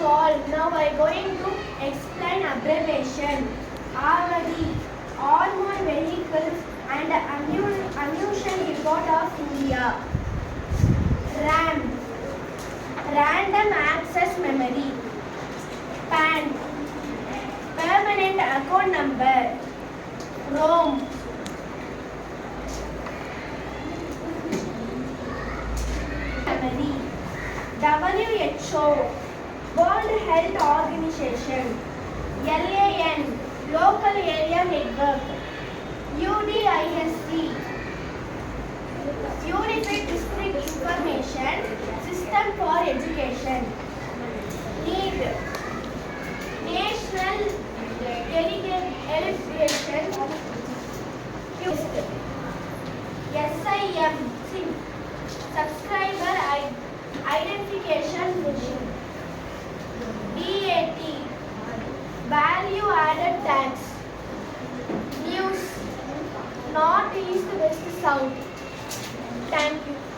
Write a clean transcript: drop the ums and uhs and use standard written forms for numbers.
all. Now I am going to explain abbreviation. Avadi, Armored Vehicles and Ammunition Depot of India. RAM, Random Access Memory. PAN, Permanent Account Number. ROM, Memory. WHO, World Health Organization. LAN, Local Area Network. UDISC, Unified District Information System for Education. NEED, National Education SIM, Subscriber Identification Machine. DAT, Value Added Tax. News, North, East, West, South. Thank you.